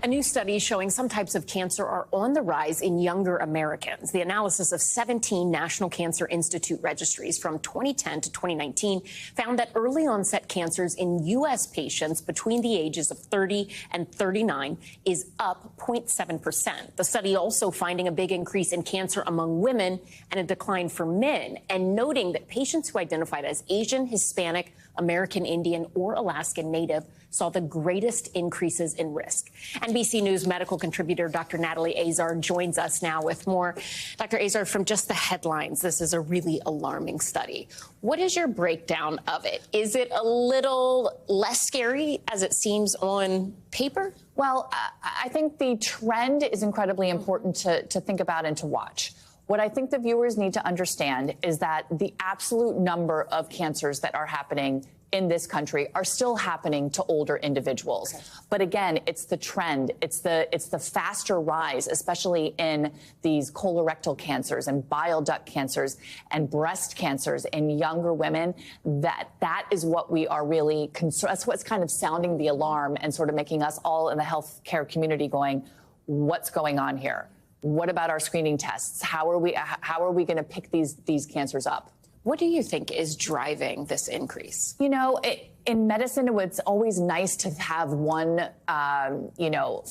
A new study showing some types of cancer are on the rise in younger Americans. The analysis of 17 National Cancer Institute registries from 2010 to 2019 found that early onset cancers in U.S. patients between the ages of 30 and 39 is up 0.7%. The study also finding a big increase in cancer among women and a decline for men, and noting that patients who identified as Asian, Hispanic, American Indian, or Alaskan Native saw the greatest increases in risk. NBC News medical contributor Dr. Natalie Azar joins us now with more. Dr. Azar, from just the headlines, this is a really alarming study. What is your breakdown of it? Is it a little less scary as it seems on paper? Well, I think the trend is incredibly important to think about and to watch. What I think the viewers need to understand is that the absolute number of cancers that are happening in this country are still happening to older individuals. Okay. But again, it's the trend. It's the faster rise, especially in these colorectal cancers and bile duct cancers and breast cancers in younger women. That is what we are really concerned. That's what's kind of sounding the alarm and sort of making us all in the healthcare community going, what's going on here? What about our screening tests? How are we going to pick these cancers up? What do you think is driving this increase? You know, in medicine, it's always nice to have one,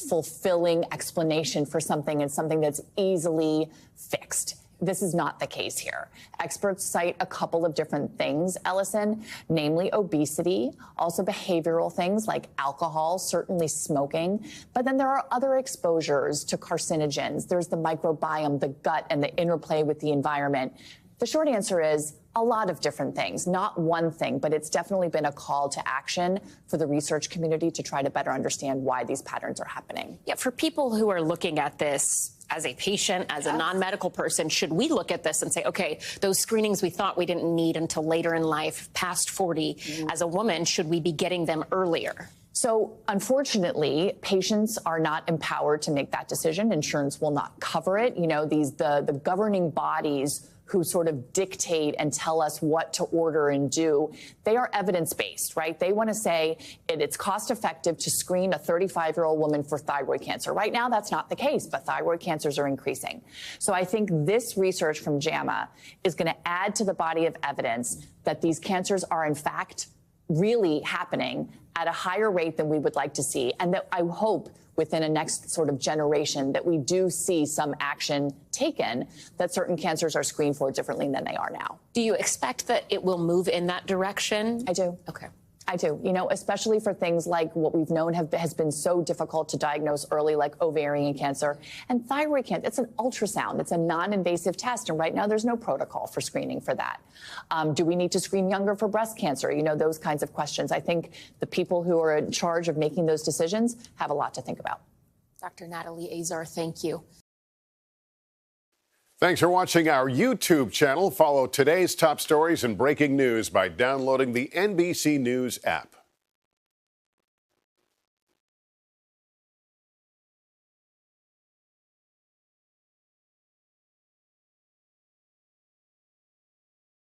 fulfilling explanation for something and something that's easily fixed. This is not the case here. Experts cite a couple of different things, Ellison, namely obesity, also behavioral things like alcohol, certainly smoking. But then there are other exposures to carcinogens. There's the microbiome, the gut, and the interplay with the environment. The short answer is a lot of different things, not one thing, but it's definitely been a call to action for the research community to try to better understand why these patterns are happening. Yeah, for people who are looking at this as a patient, as a non-medical person, should we look at this and say, okay, those screenings we thought we didn't need until later in life, past 40, as a woman, should we be getting them earlier? So, unfortunately, patients are not empowered to make that decision. Insurance will not cover it. You know, the governing bodies who sort of dictate and tell us what to order and do, they are evidence-based, right? They want to say it's cost-effective to screen a 35-year-old woman for thyroid cancer. Right now, that's not the case, but thyroid cancers are increasing. So I think this research from JAMA is going to add to the body of evidence that these cancers are, in fact, really happening at a higher rate than we would like to see, and that I hope within a next sort of generation that we do see some action taken, that certain cancers are screened for differently than they are now. Do you expect that it will move in that direction? I do. Okay. I do, you know, especially for things like what we've known has been so difficult to diagnose early, like ovarian cancer and thyroid cancer. It's an ultrasound. It's a non-invasive test. And right now there's no protocol for screening for that. Do we need to screen younger for breast cancer? You know, those kinds of questions. I think the people who are in charge of making those decisions have a lot to think about. Dr. Natalie Azar, thank you. Thanks for watching our YouTube channel. Follow today's top stories and breaking news by downloading the NBC News app.